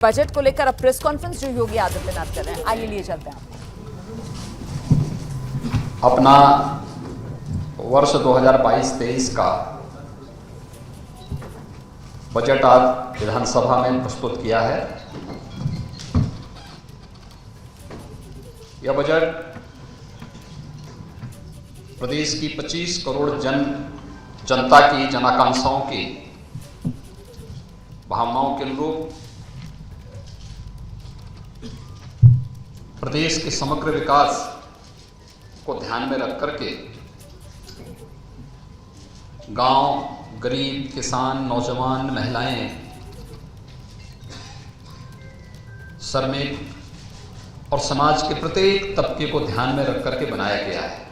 Budget को लेकर अब प्रेस कॉन्फ्रेंस जो योगी आदित्यनाथ कर रहे हैं, आइए लिए चलते हैं आपको। अपना वर्ष 2022-23 का बजट आज विधानसभा में प्रस्तुत किया है। यह बजट प्रदेश की 25 करोड़ जनता की जनाकांक्षाओं की भावनाओं के अनुरूप प्रदेश के समग्र विकास को ध्यान में रख करके गांव, गरीब, किसान, नौजवान, महिलाएं, श्रमिक और समाज के प्रत्येक तबके को ध्यान में रख करके बनाया गया है।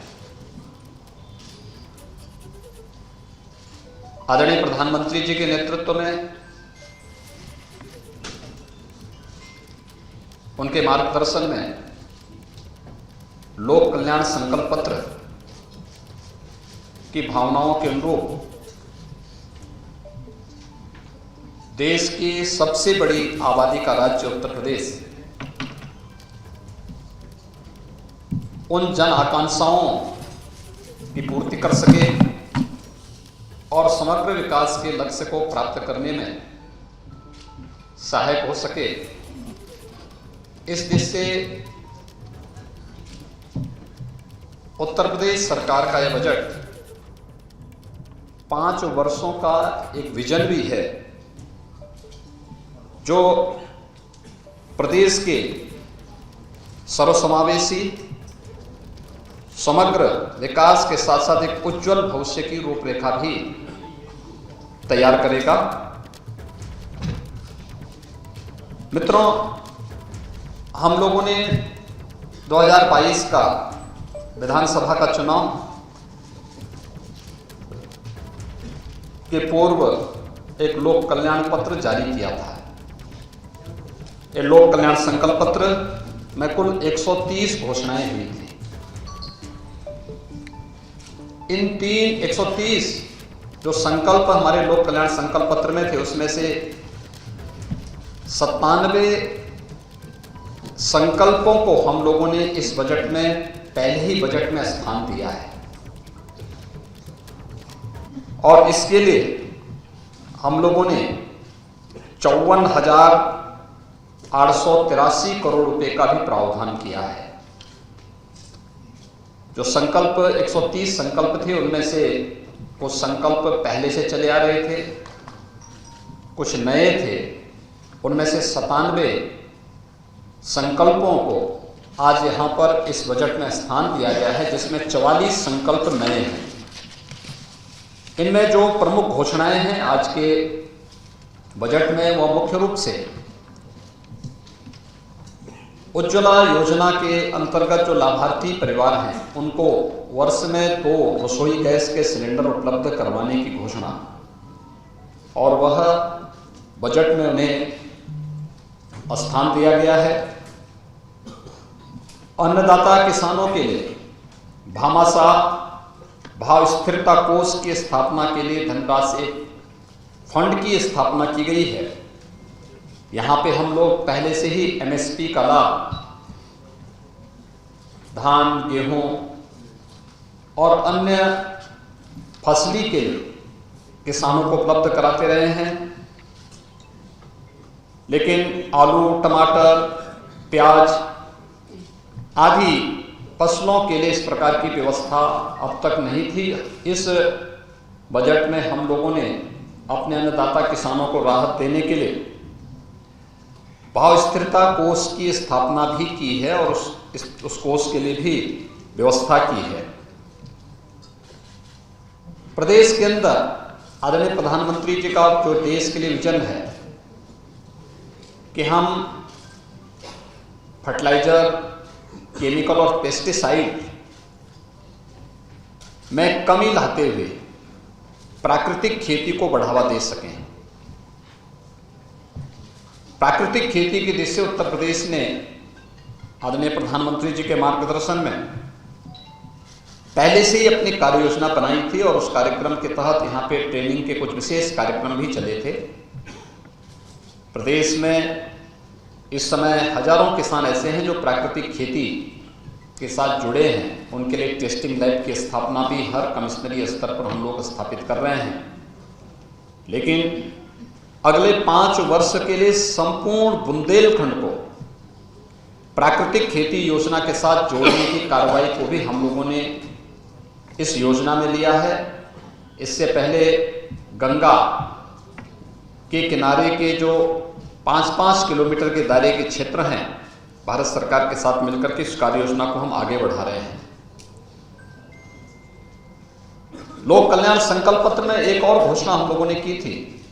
आदरणीय प्रधानमंत्री जी के नेतृत्व में, उनके मार्गदर्शन में लोक कल्याण संकल्प पत्र की भावनाओं के अनुरूप देश की सबसे बड़ी आबादी का राज्य उत्तर प्रदेश उन जन आकांक्षाओं की पूर्ति कर सके और समग्र विकास के लक्ष्य को प्राप्त करने में सहायक हो सके, इस दिशा से उत्तर प्रदेश सरकार का यह बजट 5 वर्षों का एक विजन भी है, जो प्रदेश के सर्वसमावेशी समग्र विकास के साथ साथ एक उज्जवल भविष्य की रूपरेखा भी तैयार करेगा। मित्रों, हम लोगों ने 2022 का विधानसभा का चुनाव के पूर्व एक लोक कल्याण पत्र जारी किया था। ये लोक कल्याण संकल्प पत्र में कुल 130 घोषणाएं हुई थी। इन 130 जो संकल्प हमारे लोक कल्याण संकल्प पत्र में थे, उसमें से 97 संकल्पों को हम लोगों ने इस बजट में, पहले ही बजट में स्थान दिया है और इसके लिए हम लोगों ने 54,883 करोड़ रुपए का भी प्रावधान किया है। जो संकल्प 130 संकल्प थे, उनमें से कुछ संकल्प पहले से चले आ रहे थे, कुछ नए थे। उनमें से 97 संकल्पों को आज यहां पर इस बजट में स्थान दिया गया है, जिसमें 44 संकल्प नए हैं। इनमें जो प्रमुख घोषणाएं हैं आज के बजट में, वह मुख्य रूप से उज्ज्वला योजना के अंतर्गत जो लाभार्थी परिवार हैं, उनको वर्ष में 2 रसोई गैस के सिलेंडर उपलब्ध करवाने की घोषणा, और वह बजट में उन्हें स्थान दिया गया है। अन्नदाता किसानों के लिए भामाशाह भाव स्थिरता कोष की स्थापना के लिए धनराशि फंड की स्थापना की गई है। यहां पे हम लोग पहले से ही एमएसपी का लाभ धान, गेहूं और अन्य फसली के लिए किसानों को उपलब्ध कराते रहे हैं, लेकिन आलू, टमाटर, प्याज आदि फसलों के लिए इस प्रकार की व्यवस्था अब तक नहीं थी। इस बजट में हम लोगों ने अपने अन्नदाता किसानों को राहत देने के लिए भाव स्थिरता कोष की स्थापना भी की है और उस कोष के लिए भी व्यवस्था की है। प्रदेश के अंदर आदरणीय प्रधानमंत्री जी का जो देश के लिए विजन है कि हम फर्टिलाइजर, केमिकल और पेस्टिसाइड में कमी लाते हुए प्राकृतिक खेती को बढ़ावा दे सकें। प्राकृतिक खेती की दिशा से उत्तर प्रदेश ने आदरणीय प्रधानमंत्री जी के मार्गदर्शन में पहले से ही अपनी कार्य योजना बनाई थी और उस कार्यक्रम के तहत यहाँ पे ट्रेनिंग के कुछ विशेष कार्यक्रम भी चले थे। प्रदेश में इस समय हजारों किसान ऐसे हैं जो प्राकृतिक खेती के साथ जुड़े हैं। उनके लिए टेस्टिंग लैब की स्थापना भी हर कमिश्नरी स्तर पर हम लोग स्थापित कर रहे हैं। लेकिन अगले 5 वर्ष के लिए संपूर्ण बुंदेलखंड को प्राकृतिक खेती योजना के साथ जोड़ने की कार्रवाई को भी हम लोगों ने इस योजना में लिया है। इससे पहले गंगा के किनारे के जो 5-5 किलोमीटर के दायरे के क्षेत्र हैं, भारत सरकार के साथ मिलकर के इस कार्य योजना को हम आगे बढ़ा रहे हैं। लोक कल्याण संकल्प पत्र में एक और घोषणा हम लोगों ने की थी,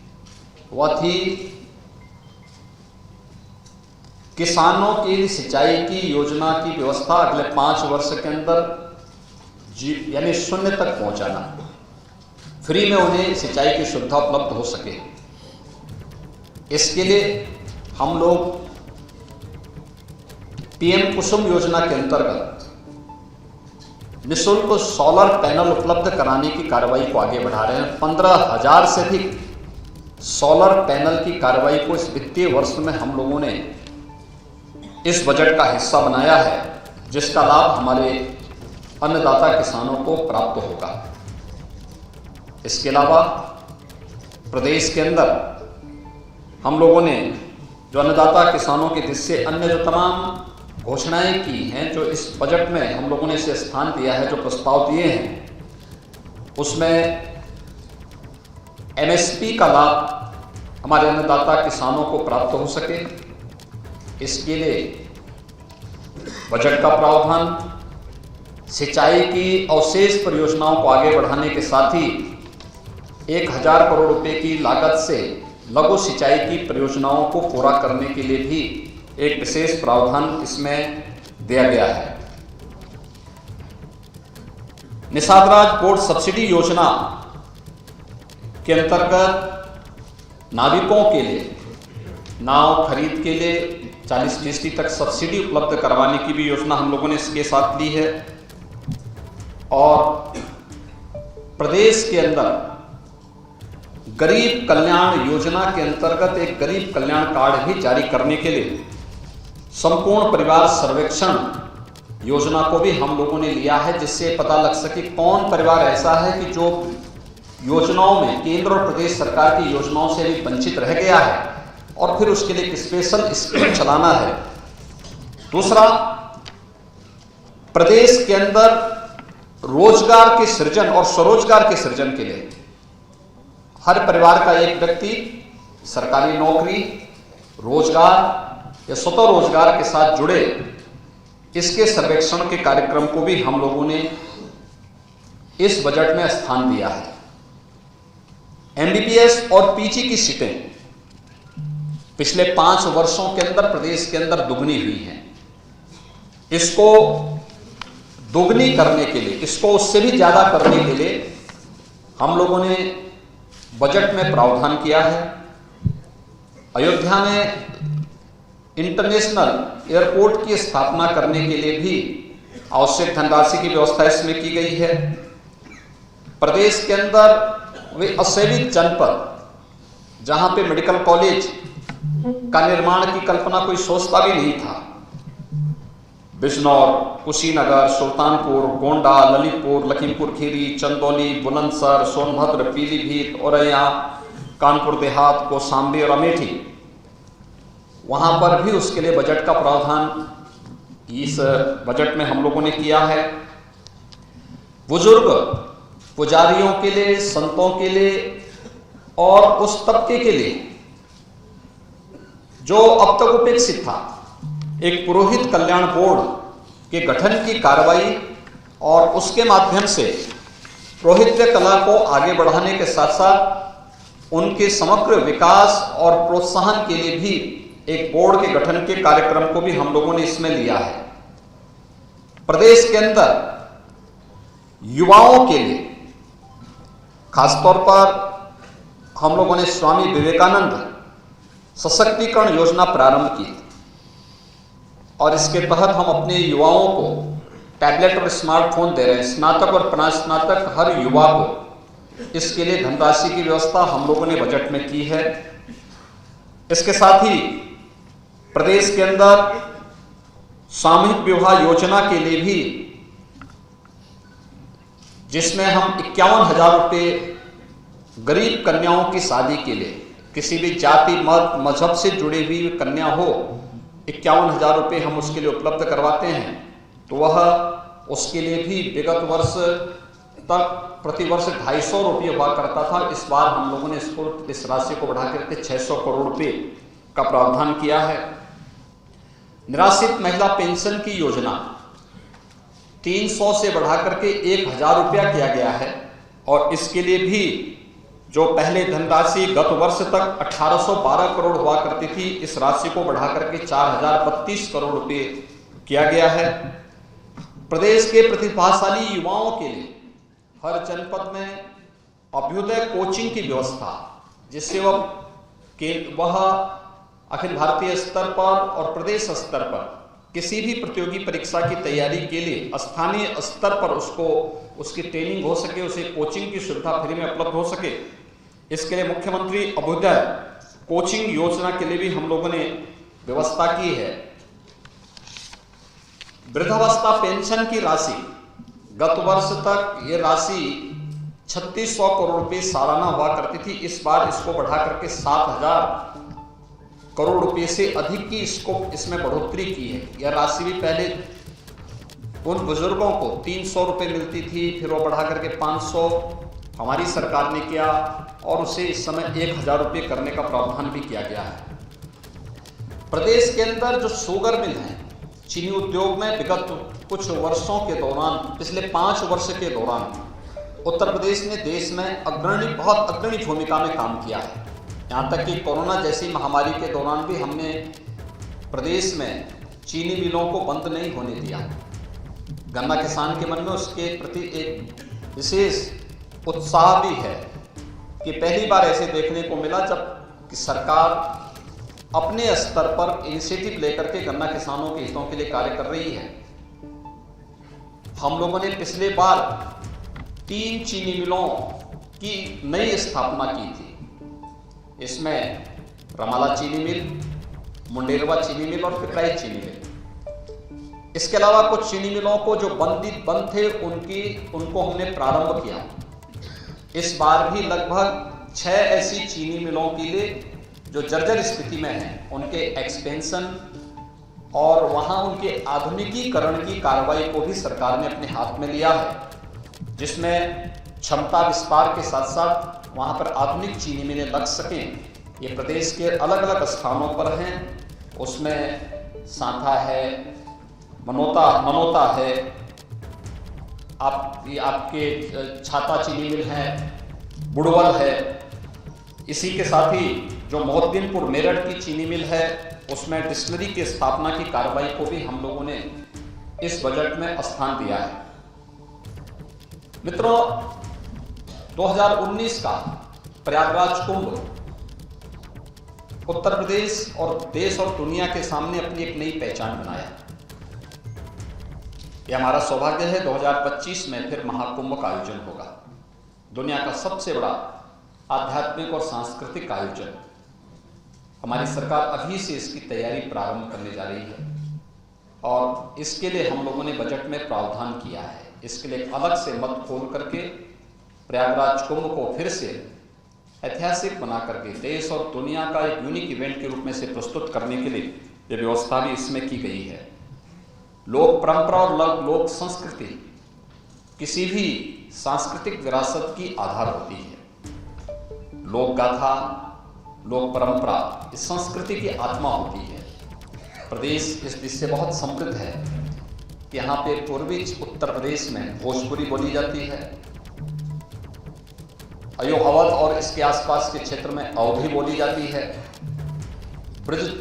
वह थी किसानों के लिए सिंचाई की योजना की व्यवस्था अगले 5 वर्ष के अंदर यानी 0 तक पहुंचाना, फ्री में उन्हें सिंचाई की सुविधा उपलब्ध हो सके। इसके लिए हम लोग पीएम कुसुम योजना के अंतर्गत निःशुल्क सोलर पैनल उपलब्ध कराने की कार्रवाई को आगे बढ़ा रहे हैं। 15,000 से अधिक सोलर पैनल की कार्रवाई को इस वित्तीय वर्ष में हम लोगों ने इस बजट का हिस्सा बनाया है, जिसका लाभ हमारे अन्नदाता किसानों को प्राप्त होगा। इसके अलावा प्रदेश के अंदर हम लोगों ने जो अन्नदाता किसानों के हित से अन्य जो तमाम घोषणाएं की हैं, जो इस बजट में हम लोगों ने इसे स्थान दिया है, जो प्रस्ताव दिए हैं, उसमें एमएसपी का लाभ हमारे अन्नदाता किसानों को प्राप्त हो सके, इसके लिए बजट का प्रावधान सिंचाई की अवशेष परियोजनाओं को आगे बढ़ाने के साथ ही 1,000 करोड़ रुपए की लागत से लघु सिंचाई की परियोजनाओं को पूरा करने के लिए भी एक विशेष प्रावधान इसमें दिया गया है। निषाद राज बोर्ड सब्सिडी योजना के अंतर्गत नाविकों के लिए नाव खरीद के लिए 40% तक सब्सिडी उपलब्ध करवाने की भी योजना हम लोगों ने इसके साथ ली है। और प्रदेश के अंदर गरीब कल्याण योजना के अंतर्गत एक गरीब कल्याण कार्ड भी जारी करने के लिए संपूर्ण परिवार सर्वेक्षण योजना को भी हम लोगों ने लिया है, जिससे पता लग सके कौन परिवार ऐसा है कि जो योजनाओं में केंद्र और प्रदेश सरकार की योजनाओं से भी वंचित रह गया है और फिर उसके लिए एक स्पेशल स्कीम चलाना है। दूसरा, प्रदेश के अंदर रोजगार के सृजन और स्वरोजगार के सृजन के लिए हर परिवार का एक व्यक्ति सरकारी नौकरी, रोजगार या स्वतः रोजगार के साथ जुड़े, इसके सर्वेक्षण के कार्यक्रम को भी हम लोगों ने इस बजट में स्थान दिया है। एमबीबीएस और पीजी की सीटें पिछले 5 वर्षों के अंदर प्रदेश के अंदर दुगनी हुई हैं। इसको दुगनी करने के लिए, इसको उससे भी ज्यादा करने के लिए हम लोगों ने बजट में प्रावधान किया है। अयोध्या में इंटरनेशनल एयरपोर्ट की स्थापना करने के लिए भी आवश्यक धनराशि की व्यवस्था इसमें की गई है। प्रदेश के अंदर वे असेवित जनपद जहां पे मेडिकल कॉलेज का निर्माण की कल्पना कोई सोचता भी नहीं था, बिजनौर, कुशीनगर, सुल्तानपुर, गोंडा, ललितपुर, लखीमपुर खीरी, चंदौली, बुलंदशहर, सोनभद्र, पीलीभीत, औरैया, कानपुर देहात, कौशाम्बी और अमेठी, वहां पर भी उसके लिए बजट का प्रावधान इस बजट में हम लोगों ने किया है। बुजुर्ग पुजारियों के लिए, संतों के लिए और उस तबके के लिए जो अब तक उपेक्षित था, एक पुरोहित कल्याण बोर्ड के गठन की कार्रवाई और उसके माध्यम से पुरोहित्य कला को आगे बढ़ाने के साथ साथ उनके समग्र विकास और प्रोत्साहन के लिए भी एक बोर्ड के गठन के कार्यक्रम को भी हम लोगों ने इसमें लिया है। प्रदेश के अंदर युवाओं के लिए खासतौर पर हम लोगों ने स्वामी विवेकानंद सशक्तिकरण योजना प्रारंभ की और इसके तहत हम अपने युवाओं को टैबलेट और स्मार्टफोन दे रहे हैं। स्नातक और स्नातक हर युवा को इसके लिए धनराशि की व्यवस्था हम लोगों ने बजट में की है। इसके साथ ही प्रदेश के अंदर सामूहिक विवाह योजना के लिए भी, जिसमें हम 51,000 रुपये गरीब कन्याओं की शादी के लिए, किसी भी जाति मत मजहब से जुड़ी हुई कन्या हो, 51,000 रुपये हम उसके लिए उपलब्ध करवाते हैं। तो वह उसके लिए भी विगत वर्ष तक प्रतिवर्ष 250 रुपये हुआ करता था। इस बार हम लोगों ने इस राशि को बढ़ा करके 600 करोड़ रुपये का प्रावधान किया है। निराश्रित महिला पेंशन की योजना 300 से बढ़ा करके 1,000 रुपया किया गया है, और इसके लिए भी जो पहले धनराशि गत वर्ष तक 1812 करोड़ हुआ करती थी, इस राशि को बढ़ा करके 4,032 करोड़ रुपये किया गया है। प्रदेश के प्रतिभाशाली युवाओं के लिए हर जनपद में अभ्युदय कोचिंग की व्यवस्था, जिससे वह अखिल भारतीय स्तर पर और प्रदेश स्तर पर किसी भी प्रतियोगी परीक्षा की तैयारी के लिए स्थानीय स्तर पर उसकी ट्रेनिंग हो सके, उसे कोचिंग की सुविधा फ्री में उपलब्ध हो सके। इसके लिए मुख्यमंत्री अभ्युदय कोचिंग योजना के लिए भी हम लोगों ने व्यवस्था की है। वृद्धावस्था पेंशन की राशि, गत वर्ष तक ये राशि 3600 करोड़ रुपये सालाना हुआ करती थी। इस बार इसको बढ़ा करके 7,000 करोड़ रुपये से अधिक की इसमें बढ़ोतरी की है। यह राशि भी पहले उन बुजुर्गों को 300 रुपये मिलती थी, फिर वो बढ़ा करके 500 हमारी सरकार ने किया, और उसे इस समय 1,000 रुपये करने का प्रावधान भी किया गया है। प्रदेश के अंदर जो शुगर मिल है, चीनी उद्योग में विगत कुछ वर्षों के दौरान, पिछले 5 वर्ष के दौरान उत्तर प्रदेश ने देश में बहुत अग्रणी भूमिका में काम किया है। यहाँ तक कि कोरोना जैसी महामारी के दौरान भी हमने प्रदेश में चीनी मिलों को बंद नहीं होने दिया। गन्ना किसान के मन में उसके प्रति एक विशेष उत्साह भी है कि पहली बार ऐसे देखने को मिला जब कि सरकार अपने स्तर पर इनिशिएटिव लेकर के गन्ना किसानों के हितों के लिए कार्य कर रही है। हम लोगों ने पिछले बार 3 चीनी मिलों की नई स्थापना की थी। इसमें रमाला चीनी मिल, मुंडेरवा चीनी मिल और पिपराई चीनी मिल। इसके अलावा कुछ चीनी मिलों को जो बंद थे उनको हमने प्रारंभ किया। इस बार भी लगभग 6 ऐसी चीनी मिलों के लिए जो जर्जर स्थिति में हैं, उनके एक्सपेंशन और वहां उनके आधुनिकीकरण की कार्रवाई को भी सरकार ने अपने हाथ में लिया है, जिसमें क्षमता विस्तार के साथ साथ वहां पर आधुनिक चीनी मिलें लग सकें। ये प्रदेश के अलग अलग स्थानों पर हैं। उसमें सांथा है, मनोता है, आपके छाता चीनी मिल है, बुड़वल है। इसी के साथ ही जो मोहद्दीनपुर मेरठ की चीनी मिल है, उसमें डिस्टिलरी की स्थापना की कार्रवाई को भी हम लोगों ने इस बजट में स्थान दिया है। मित्रों, 2019 का प्रयागराज कुंभ उत्तर प्रदेश और देश और दुनिया के सामने अपनी एक नई पहचान बनाया। यह हमारा सौभाग्य है 2025 में फिर महाकुंभ का आयोजन होगा। दुनिया का सबसे बड़ा आध्यात्मिक और सांस्कृतिक आयोजन। हमारी सरकार अभी से इसकी तैयारी प्रारंभ करने जा रही है, और इसके लिए हम लोगों ने बजट में प्रावधान किया है। इसके लिए अलग से मत खोल करके प्रयागराज कुंभ को फिर से ऐतिहासिक बना करके देश और दुनिया का एक यूनिक इवेंट के रूप में से प्रस्तुत करने के लिए ये व्यवस्था भी इसमें की गई है। लोक परंपरा और लोक संस्कृति किसी भी सांस्कृतिक विरासत की आधार होती है। लोक गाथा, लोक परंपरा इस संस्कृति की आत्मा होती है। प्रदेश इस दिश से बहुत समृद्ध है। यहाँ पे पूर्वी उत्तर प्रदेश में भोजपुरी बोली जाती है, अवध और इसके आसपास के क्षेत्र में अवधी बोली जाती है। ब्रज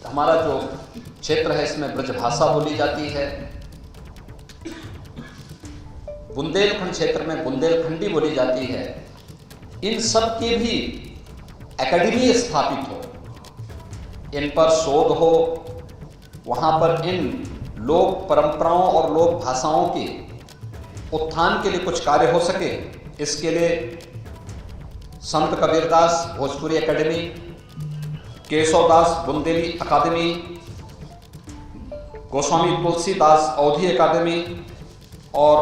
हमारा जो क्षेत्र है इसमें ब्रज भाषा बोली जाती है। बुंदेलखंड क्षेत्र में बुंदेलखंडी बोली जाती है। इन सब के भी एकेडमी स्थापित हो, इन पर शोध हो, वहाँ पर इन लोक परंपराओं और लोक भाषाओं के उत्थान के लिए कुछ कार्य हो सके, इसके लिए संत कबीरदास भोजपुरी एकेडमी, केशवदास बुंदेली अकादमी, गोस्वामी तुलसीदास अवधी अकादमी और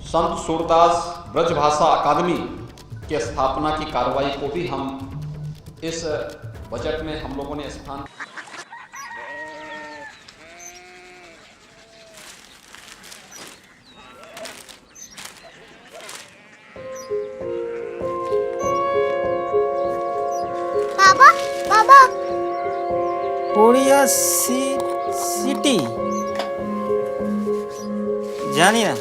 संत सूरदास ब्रजभाषा अकादमी के स्थापना की कार्रवाई को भी हम इस बजट में हम लोगों ने स्थान बाबा बाबा कोरिया सिटी जानी ना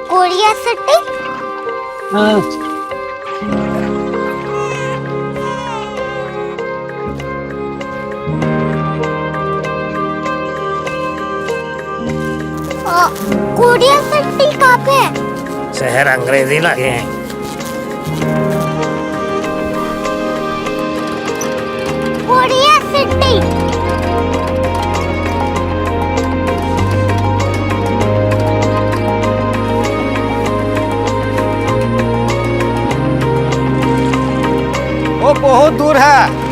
कोरिया सिटी कोरिया सिटी कहाँ पे है? शहर अंग्रेजी लगे हैं। कोरिया सिटी वो बहुत दूर है।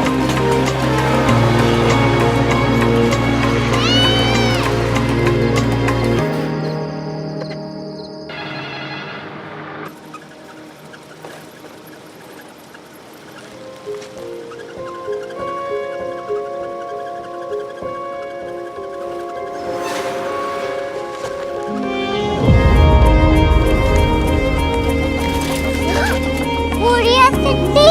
कोरिया सिटी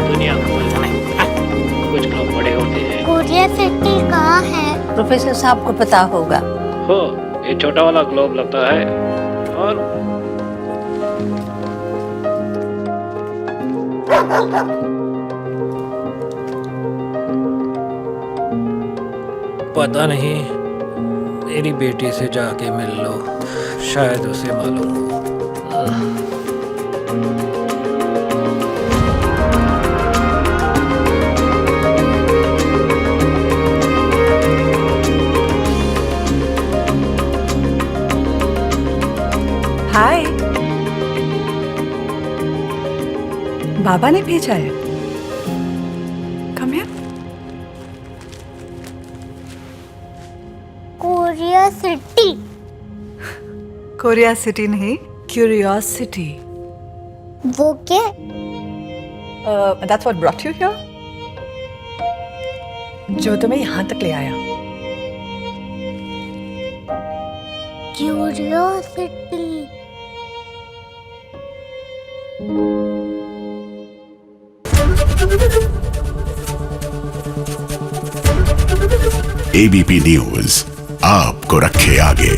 दुनिया को कुछ लोग बड़े होते हैं। कोरिया सिटी कहाँ है? प्रोफेसर साहब को पता होगा। हो ये छोटा वाला ग्लोब लगता है और पता नहीं, मेरी बेटी से जाके मिल लो, शायद उसे मालूम हो। हाय, बाबा ने भेजा है। Come here. Korea city Korea city नहीं, क्यूरियोसिटी। वो क्या? That's what brought you here? जो तुम्हें यहाँ तक ले आया। क्यूरियोसिटी एबीपी न्यूज आपको रखे आगे।